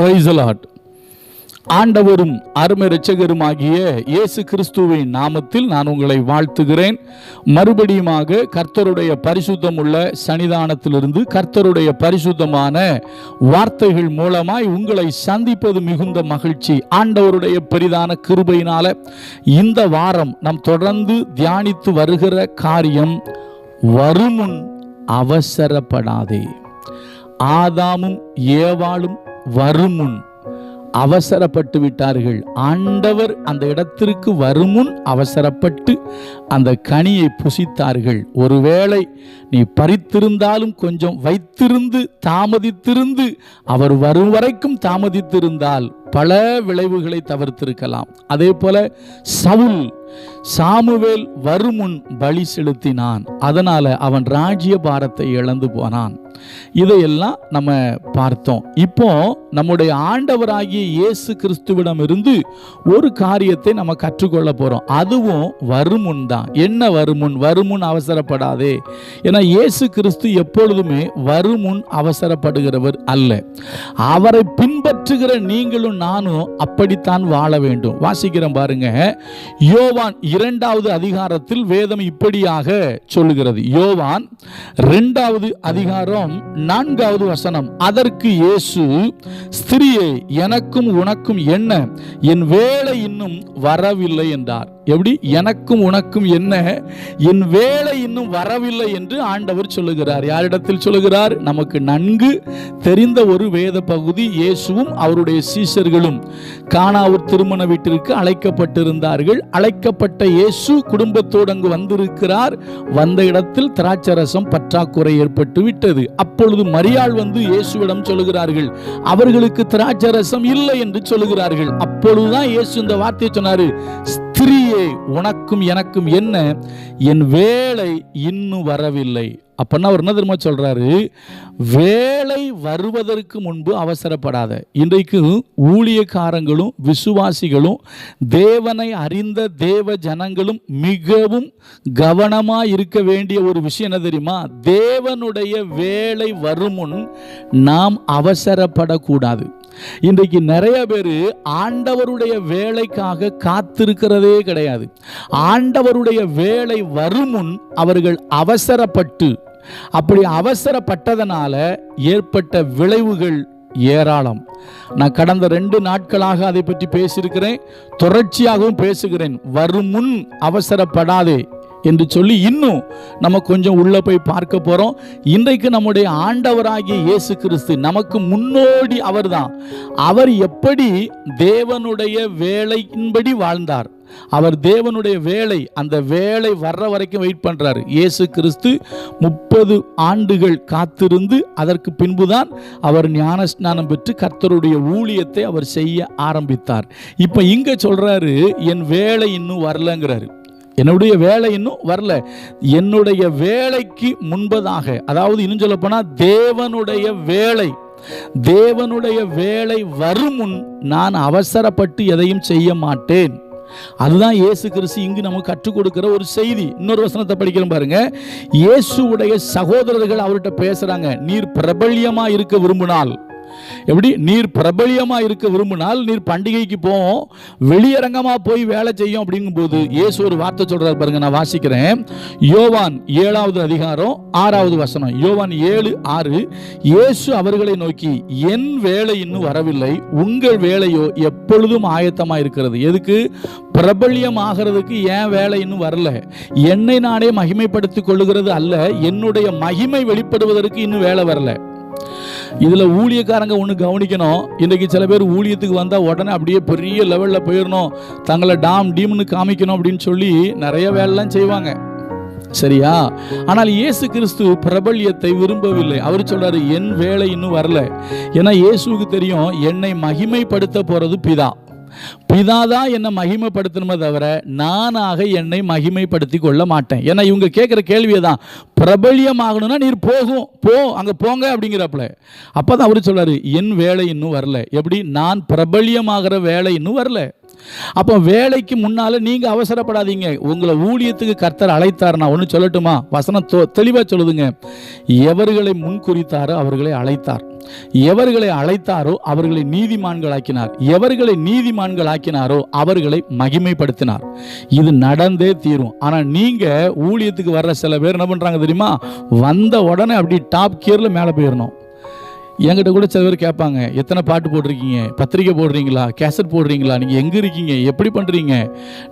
Praise the Lord. ஆண்டவரும் அருமை இரட்சகருமாகிய இயேசு கிறிஸ்துவின் நாமத்தில் நான் உங்களை வாழ்த்துகிறேன். மறுபடியுமாக கர்த்தருடைய பரிசுத்தம் உள்ள சன்னிதானத்திலிருந்து கர்த்தருடைய பரிசுத்தமான வார்த்தைகள் மூலமாய் உங்களை சந்திப்பது மிகுந்த மகிழ்ச்சி. ஆண்டவருடைய பெரிதான கிருபையினால இந்த வாரம் நாம் தொடர்ந்து தியானித்து வருகிற காரியம், வருமுன் அவசரப்படாதே. ஆதாமும் ஏவாளும் வருமுன் அவசரப்பட்டு விட்டார்கள். ஆண்டவர் அந்த இடத்திற்கு வருமுன் அவசரப்பட்டு அந்த கனியை புசித்தார்கள். ஒருவேளை நீ பறித்திருந்தாலும் கொஞ்சம் வைத்திருந்து தாமதித்திருந்து அவர் வரும் வரைக்கும் தாமதித்திருந்தால் பல விளைவுகளை தவிர்த்திருக்கலாம். அதே போல சாமுவேல் வருமுன் பலி செலுத்தினான். அதனால அவன் ராஜ்ய பாரத்தை இழந்து போனான். இதையெல்லாம் நம்ம பார்த்தோம். இப்போ நம்முடைய ஆண்டவராகிய இயேசு கிறிஸ்துவிடம் இருந்து ஒரு காரியத்தை நம்ம கற்றுக்கொள்ள போறோம். அதுவும் வருமுன் தான். என்ன வருமுன்? வருமுன் அவசரப்படாதே. ஏன்னா இயேசு கிறிஸ்து எப்பொழுதுமே வருமுன் அவசரப்படுகிறவர் அல்ல. அவரை பின்பற்றுகிற நீங்களும் நானும் அப்படித்தான் வாழ வேண்டும். வாசிக்கிறோம் பாருங்க, யோவான் 2வது அதிகாரத்தில் வேதம் இப்படியாக சொல்லுகிறது. யோவான் 2வது அதிகாரம் 4வது வசனம். அதற்கு இயேசு, ஸ்திரியே, எனக்கும் உனக்கும் என்ன? என் வேளை இன்னும் வரவில்லை என்றார். எப்படி? எனக்கும் உனக்கும் என்ன? என் வேளை இன்னும் வரவில்லை என்று ஆண்டவர் சொல்லுகிறார். யாரிடத்தில் சொல்லுகிறார்? நமக்கு நன்கு தெரிந்த ஒரு வேத பகுதி. இயேசுவும் அவருடைய சீஷர்களும் கானாவூர் திருமண வீட்டிற்கு அழைக்கப்பட்டிருந்தார்கள். அழைக்கப்பட்ட இயேசு குடும்பத்தோடு அங்கு வந்திருக்கிறார். வந்த இடத்தில் திராட்சரசம் பற்றாக்குறை ஏற்பட்டு விட்டது. அப்பொழுது மரியாள் வந்து இயேசுவிடம் சொல்லுகிறார்கள், அவர்களுக்கு திராட்சரசம் இல்லை என்று சொல்லுகிறார்கள். அப்பொழுதுதான் இயேசு இந்த வார்த்தையை சொன்னாரு, ஸ்திரியே, உனக்கும் எனக்கும் என்ன? என் வேளை இன்னும் வரவில்லை. அப்பன்னா அவர் என்ன தெரியுமா சொல்றாரு? வேளை வருவதற்கு முன்பு அவசரப்படாத. இன்றைக்கு ஊழியக்காரங்களும் விசுவாசிகளும் தேவனை அறிந்த தேவ ஜனங்களும் மிகவும் கவனமாக இருக்க வேண்டிய ஒரு விஷயம் என்ன தெரியுமா? தேவனுடைய வேளை வரும் முன் நாம் அவசரப்படக்கூடாது. இன்றைக்கு நிறைய பேர் ஆண்டவருடைய வேலைக்காக காத்திருக்கிறதே கிடையாது. ஆண்டவருடைய வேலை வரும் முன் அவர்கள் அவசரப்பட்டு, அப்படி அவசரப்பட்டதனால ஏற்பட்ட விளைவுகள் ஏராளம். நான் கடந்த 2 நாட்களாக அதை பற்றி பேசியிருக்கிறேன், தொடர்ச்சியாகவும் பேசுகிறேன். வரும் முன் அவசரப்படாதே என்று சொல்லி இன்னும் நம்ம கொஞ்சம் உள்ள போய் பார்க்க போறோம். இன்றைக்கு நம்முடைய ஆண்டவராகிய இயேசு கிறிஸ்து நமக்கு முன்னோடி அவர்தான். அவர் எப்படி தேவனுடைய வேலையின்படி வாழ்ந்தார். அவர் தேவனுடைய வேலை, அந்த வேலை வர்ற வரைக்கும் வெயிட் பண்றாரு. இயேசு கிறிஸ்து 30 ஆண்டுகள் காத்திருந்து அதற்கு பின்புதான் அவர் ஞானஸ்நானம் பெற்று கர்த்தருடைய ஊழியத்தை அவர் செய்ய ஆரம்பித்தார். இப்ப இங்க சொல்றாரு, என் வேலை இன்னும் வரலங்கிறாரு. என்னுடைய வேலை இன்னும் வரல. என்னுடைய வேலைக்கு முன்பதாக, அதாவது இன்னும் சொல்ல போனா தேவனுடைய வேலை வரும் முன் நான் அவசரப்பட்டு எதையும் செய்ய மாட்டேன். அதுதான் இயேசு கிறிஸ்து இங்கு நமக்கு கற்றுக் கொடுக்கிற ஒரு செய்தி. இன்னொரு வசனத்தை படிக்கிறோம் பாருங்க. இயேசுவுடைய சகோதரர்கள் அவர்கிட்ட பேசுறாங்க, நீர் பிரபல்யமா இருக்க விரும்பினால், எப்படி? நீர் பிரபலியமா இருக்க விரும்பினால் நீர் பண்டிகைக்கு போவோம், வெளியரங்கமா போய் வேலை செய்யும் அப்படிங்கும் போது இயேசு ஒரு வார்த்தை சொல்றாரு பாருங்க. நான் வாசிக்கிறேன். யோவான் 7வது அதிகாரம் 6வது வசனம். யோவான் 7:6. இயேசு அவர்களை நோக்கி, என் வேலை இன்னும் வரவில்லை, உங்கள் வேலையோ எப்பொழுதும் ஆயத்தமா இருக்கிறது. எதுக்கு? பிரபல்யம் ஆகிறதுக்கு. என் வேலை இன்னும் வரல. என்னை நானே மகிமைப்படுத்திக் கொள்ளுகிறது அல்ல, என்னுடைய மகிமை வெளிப்படுவதற்கு இன்னும் வேலை வரல. இதுல ஊழியக்காரங்க ஒன்று கவனிக்கணும். இன்றைக்கு சில பேர் ஊழியத்துக்கு வந்தால் உடனே அப்படியே பெரிய லெவலில் போயிடணும், தங்களை டீம்னு காமிக்கணும் அப்படின்னு சொல்லி நிறைய வேலைலாம் செய்வாங்க. சரியா? ஆனால் இயேசு கிறிஸ்து பிரபல்யத்தை விரும்பவில்லை. அவர் சொல்றாரு, என் வேலை இன்னும் வரல. ஏன்னா இயேசுவுக்கு தெரியும், என்னை மகிமைப்படுத்த போறது பிதாதான் என்னை மகிமைப்படுத்தணுமே தவிர நானாக என்னை மகிமைப்படுத்தி கொள்ள மாட்டேன். ஏன்னா இவங்க கேட்குற கேள்வியை தான், பிரபல்யமாகணும்னா நீர் அங்கே போங்க அப்படிங்கிறப்பல. அப்போ தான் அவர் சொல்றாரு, என் வேலை இன்னும் வரல. எப்படி? நான் பிரபல்யமாகிற வேலை இன்னும் வரல. அப்போ வேலைக்கு முன்னால நீங்க அவசரப்படாதீங்க. உங்களை ஊழியத்துக்கு கர்த்தர் அழைத்தார். நான் ஒன்று சொல்லட்டுமா? வசனம் தெளிவா சொல்லுதுங்க. எவர்களை முன்குறித்தாரோ அவர்களை அழைத்தார். எவர்களை அழைத்தாரோ அவர்களை நீதிமான்களாக்கினார், எவர்களை நீதிமான்களாக்கினாரோ அவர்களை மகிமைப்படுத்தினார். இது நடந்தே தீரும். ஆனா நீங்க ஊழியத்துக்கு வர்ற சில பேர் என்ன பண்றாங்க தெரியுமா? வந்த உடனே அப்படி டாப் கியர்ல மேல போயிடணும். என்கிட்ட கூட சில பேர் கேட்பாங்க, எத்தனை பாட்டு போட்டிருக்கீங்க, பத்திரிக்கை போடுறீங்களா, கேசட் போடுறீங்களா, நீங்கள் எங்கே இருக்கீங்க, எப்படி பண்ணுறீங்க?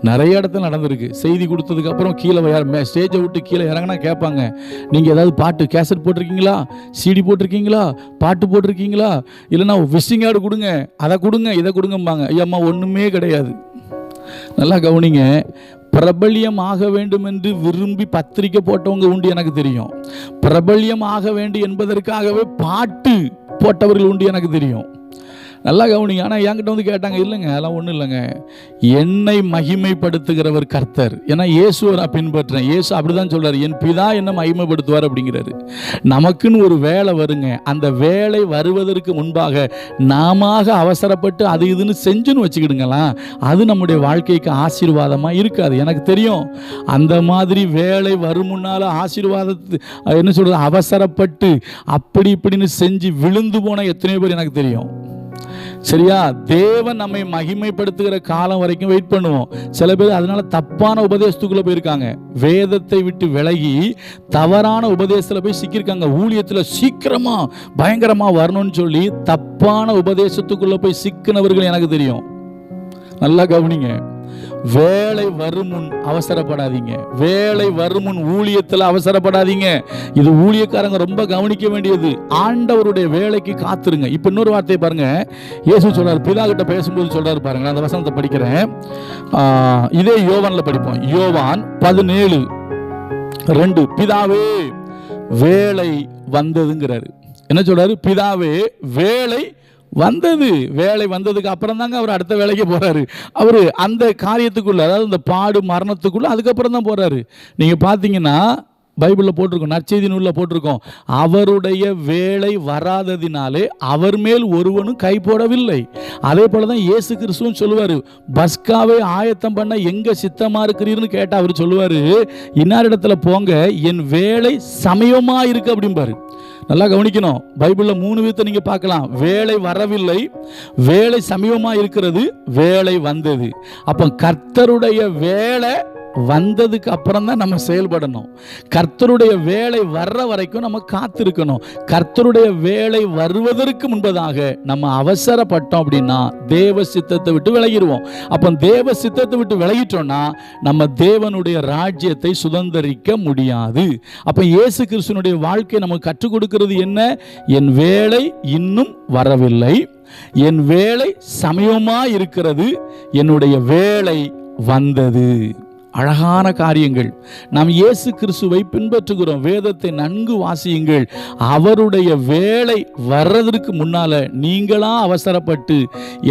நிறைய இடத்துல நடந்திருக்கு. செய்தி கொடுத்ததுக்கப்புறம் கீழே ஸ்டேஜை விட்டு கீழே இறங்கினா கேட்பாங்க, நீங்கள் ஏதாவது பாட்டு கேசட் போட்டிருக்கீங்களா, சிடி போட்டிருக்கீங்களா, பாட்டு போட்டிருக்கீங்களா, இல்லைன்னா விசிட்டிங் கார்டு கொடுங்க, அதை கொடுங்க, இதை கொடுங்கம்பாங்க. ஐயாம்மா ஒன்றுமே கிடையாது. நல்லா கவனிங்க. பிரபல்யம் ஆக வேண்டும் என்று விரும்பி பத்திரிக்கை போட்டவங்க உண்டு, எனக்கு தெரியும். பிரபல்யம் ஆக வேண்டும் என்பதற்காகவே பாட்டு போட்டவர்கள் உண்டு, எனக்கு தெரியும். நல்லா கவனிங்க. ஆனால் என்கிட்ட வந்து கேட்டாங்க, இல்லைங்க அதெல்லாம் ஒன்றும் இல்லைங்க, என்னை மகிமைப்படுத்துகிறவர் கர்த்தர். ஏன்னா இயேசுவை நான் பின்பற்றேன். இயேசு அப்படிதான் சொல்றாரு, என் பிதா என்ன மகிமைப்படுத்துவார் அப்படிங்கிறாரு. நமக்குன்னு ஒரு வேலை வருங்க. அந்த வேலை வருவதற்கு முன்பாக நாம அவசரப்பட்டு அது இதுன்னு செஞ்சுன்னு வச்சுக்கிடுங்களா, அது நம்முடைய வாழ்க்கைக்கு ஆசீர்வாதமாக இருக்காது. எனக்கு தெரியும். அந்த மாதிரி வேலை வரும் முன்னால ஆசீர்வாதத்து என்ன சொல்றது, அவசரப்பட்டு அப்படி இப்படின்னு செஞ்சு விழுந்து போன எத்தனையோ பேர் எனக்கு தெரியும். சரியா? தேவன் நம்மை மகிமைப்படுத்துகிற காலம் வரைக்கும் வெயிட் பண்ணுவோம். சில பேர் அதனால தப்பான உபதேசத்துக்குள்ள போயிருக்காங்க. வேதத்தை விட்டு விலகி தவறான உபதேசத்துல போய் சிக்கியிருக்காங்க. ஊழியத்துல சீக்கிரமா பயங்கரமா வரணும்னு சொல்லி தப்பான உபதேசத்துக்குள்ள போய் சிக்கினவர்கள் எனக்கு தெரியும். நல்லா கவனிங்க. வேலை வரும் முன் அவசரப்படாதீங்க. வேலை வரும் முன் ஊழியத்தில் அவசரப்படாதீங்க. இது ஊழியக்காரங்க ரொம்ப கவனிக்க வேண்டியது. ஆண்டவருடைய வேலைக்கு காத்துருங்க. இப்ப இன்னொரு வார்த்தையை பாருங்க. இயேசு சொல்றாரு, பிதா கிட்ட பேசும்போது சொல்றாரு பாருங்க. அந்த வசனத்தை படிக்கிறேன். இதே யோவான்ல படிப்போம். யோவான் 17:2. பிதாவே வேலை வந்ததுங்கிறாரு. என்ன சொல்றாரு? பிதாவே வேலை வந்தது. வேலை வந்ததுக்கு அப்புறம் தாங்க அவர் அடுத்த வேலைக்கு போறாரு. அவரு அந்த காரியத்துக்குள்ள, அதாவது இந்த பாடு மரணத்துக்குள்ள அதுக்கப்புறம் தான் போறாரு. நீங்க பாத்தீங்கன்னா பைபிளில் போட்டிருக்கோம், நற்செய்தி நூலில் போட்டிருக்கோம், அவருடைய வேலை வராததினாலே அவர் மேல் ஒருவனும் கை போடவில்லை. அதே போல தான் இயேசு கிறிஸ்துவும் சொல்லுவார், பஸ்காவை ஆயத்தம் பண்ண எங்க சித்தமா இருக்கிறீர்னு கேட்டால் அவர் சொல்லுவார், இன்னார் இடத்துல போங்க, என் வேலை சமயமா இருக்கு அப்படிம்பாரு. நல்லா கவனிக்கணும். பைபிளில் 3 விதத்தை நீங்க பார்க்கலாம். வேலை வரவில்லை, வேலை சமீபமா இருக்கிறது, வேலை வந்தது. அப்ப கர்த்தருடைய வேலை வந்ததுக்கு அப்புறம் தான் நம்ம செயல்படணும். கர்த்தருடைய வேலை வர்ற வரைக்கும் நம்ம காத்திருக்கணும். கர்த்தருடைய வேலை வருவதற்கு முன்பதாக நம்ம அவசரப்பட்டோம் அப்படின்னா தேவ சித்தத்தை விட்டு விலகிடுவோம். அப்போ தேவ சித்தத்தை விட்டு விலகிட்டோம்னா நம்ம தேவனுடைய ராஜ்யத்தை சுதந்திரிக்க முடியாது. அப்போ இயேசு கிறிஸ்துனுடைய வாழ்க்கை நமக்கு கற்றுக் கொடுக்கிறது என்ன? என் வேலை இன்னும் வரவில்லை, என் வேலை சமயமா இருக்கிறது, என்னுடைய வேலை வந்தது. அழகான காரியங்கள். நாம் இயேசு கிறிஸ்துவை பின்பற்றுகிறோம். வேதத்தை நன்கு வாசியுங்கள். அவருடைய வேலை வர்றதற்கு முன்னால நீங்களா அவசரப்பட்டு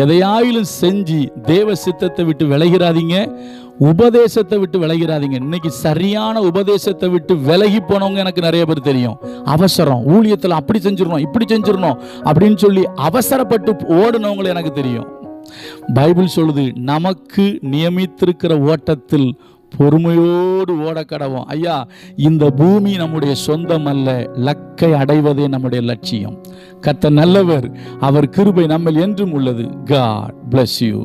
எதையாயிலும் செஞ்சு தேவ சித்தத்தை விட்டு விலகிறாதீங்க, உபதேசத்தை விட்டு விலகிறாதீங்க. இன்னைக்கு சரியான உபதேசத்தை விட்டு விலகி போனவங்க எனக்கு நிறைய பேர் தெரியும். அவசரம், ஊழியத்தில் அப்படி செஞ்சிடணும் இப்படி செஞ்சிடணும் அப்படின்னு சொல்லி அவசரப்பட்டு ஓடுனவங்களை எனக்கு தெரியும். பைபிள் சொல்லுது, நமக்கு நியமித்திருக்கிற ஓட்டத்தில் பொறுமையோடு ஓட கடவோம். ஐயா, இந்த பூமி நம்முடைய சொந்தம் அல்ல, லக்கை அடைவதே நம்முடைய லட்சியம். கர்த்தர் நல்லவர், அவர் கிருபை நம்மில் என்றும் உள்ளது. God bless you.